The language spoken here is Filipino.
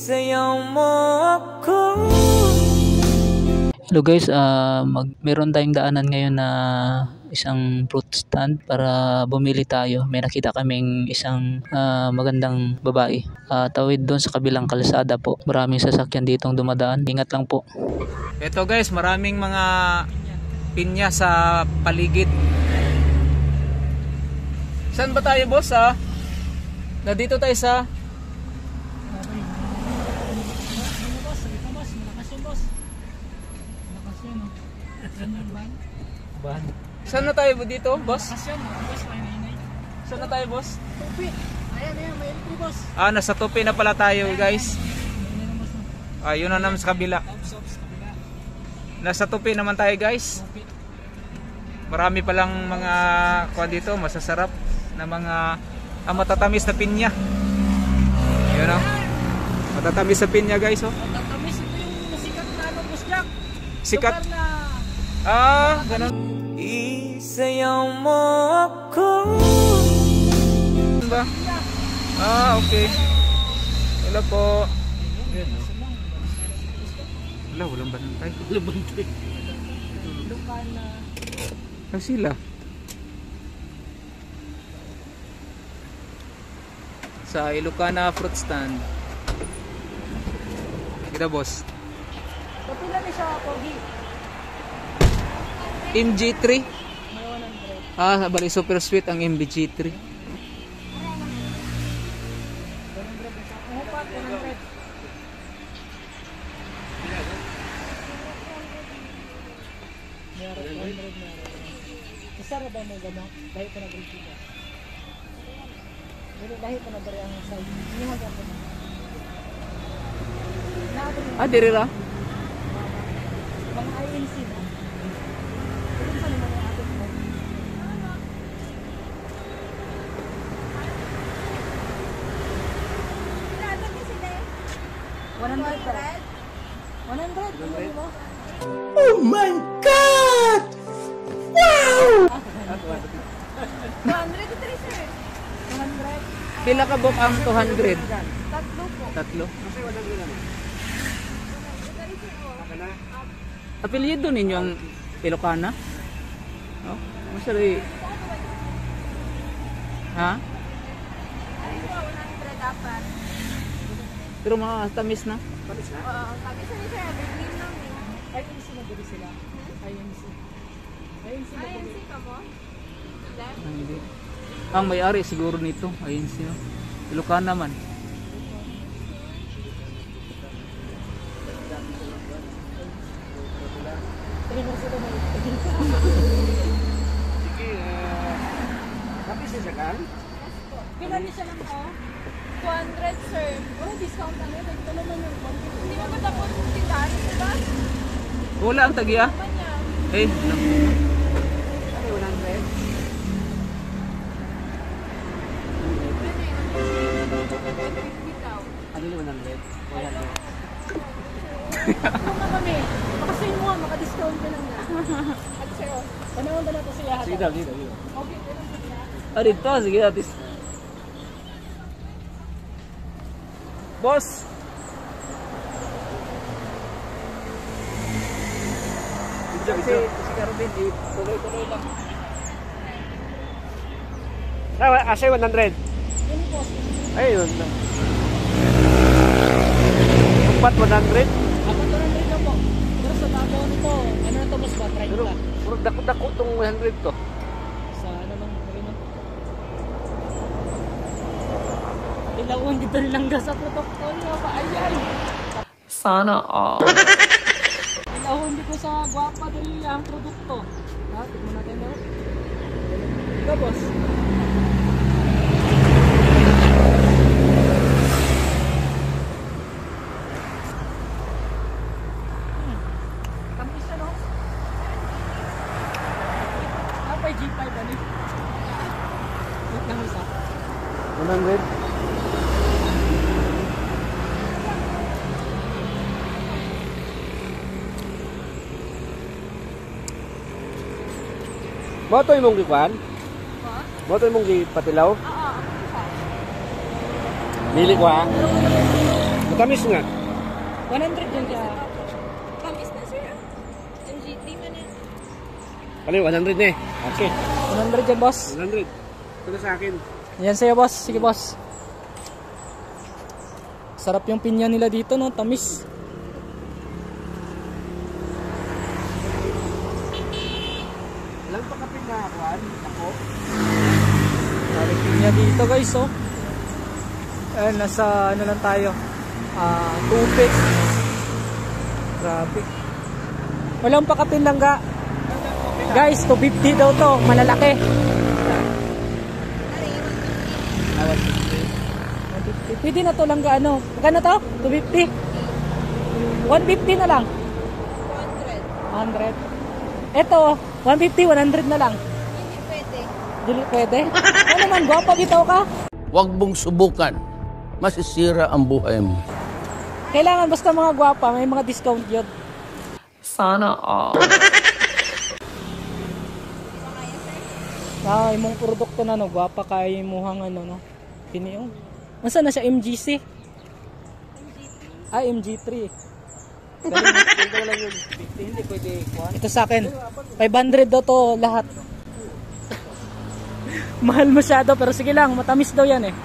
Isayaw mo ako. Hello guys, meron tayong daanan ngayon na isang fruit stand para bumili tayo. May nakita kaming isang magandang babae. Tawid doon sa kabilang kalsada po. Maraming sasakyan ditong dumadaan. Ingat lang po. Ito guys, maraming mga pinya sa paligid. Saan ba tayo boss ha? Dito tayo sa ban. Saan na tayo dito, boss? Saan na tayo, boss? Tupi. Ayan, may entry, boss. Nasa Tupi na pala tayo, guys. Yun na naman sa kabila. Nasa Tupi naman tayo, guys. Marami palang mga kuha dito, masasarap na mga matatamis na pinya. Yun o. Matatamis na pinya, guys, oh. Matatamis, ito yung sikat na boss Jack. Sikat? Ganun. Isayaw mo ako. Ba? Okay. Wala po. Walang bantay. Walang bantay. Sila. Sa Ilocana fruit stand. Kita boss. Kapila ni siya, Pogi. MG3. Bali super sweet ang MG3. Isa na ba mo gano'n? Dahil ka na brisita. Dahil ka na bari ang side. Inihaga ko na. Diri ra. Mga INC na. Ito sa naman yung ating mo. $100. 100? Mo? Oh my God! Wow! 200 ito rin, sir. 200. Pila ka book ang 200? Tatlo po. Tatlo. Apelyido ninyo ang Ilocana? Oh, masari. Ha? Pero mga tamis na? Tamis na ni sir. Evergreen lang eh. INC na guli sila. INC. INC ka mo? Hindi. Ang may-ari siguro nito. Ayun siya. Ilocana man. Pinali siya lang ako. 200 sir. Oh, discount ano? Ito naman yung hindi mo ba tapos tindahan? Diba? Wala ang tagya? Eh, no. Ano 100? Ano yung 100? Kung na kami, makasuin mo, maka-discount ka lang na. At sir, panahon ba na ito siya? Sige daw, sige daw. Okay, pero Dito, sige natin. Boss! Si Carvin, tuloy-tuloy lang. Asay 100. yun po. Ayun lang. Umpat 100. Ako 200 na po. Pero sa Davao nito, ano na ito mas ba? 30. Pero puro dako-dako tong 100 to. Sa ano lang, ano? Ilawon dito lang sa protocol mo pa. Ayan! Sana all. Ilawon dito sa guwapa dali ang produkto. Ha? Tignan natin na. Ito boss. Tamis siya, no? Apay G5 ano? Wait lang isa. 100. Mo to imong gikuan? Mo to imong gipatilaw? Oo. Bili ko ha. Matamis nga. 100 yun siya. Tamis na sir. MGT man yan. Ano yung 100 na eh? Okay. 100 yan, boss. 100. Ito na sa akin. Yan sa'yo, boss. Sige, boss. Sarap yung pinya nila dito, no? Tamis. Ilan pa kapit na kuhan? Ako? Sarap pinya dito, guys, oh. Eh, nasa, ano lang tayo? Tupik. Grabe. Walang pakapin lang ga. Guys, 250 daw to. Malalaki. 150. Pwede na to lang ga ano. Magkano to? 250. 150 na lang. 100. Ito, 150, 100 na lang. Hindi pwede. Dili pwede. Ano naman, gwapa bitaw ka? Huwag mong subukan. Masisira ang buhay mo. Kailangan basta mga gwapa, may mga discount yun. Sana all. Imong produkto na no, gwapa kay imuhang ano no. Piniong. Masa na siya MGC? MG3. Hindi pwede kuhan. Ito sa akin. 500 daw to lahat. Mahal masyado pero sige lang, matamis daw yan eh.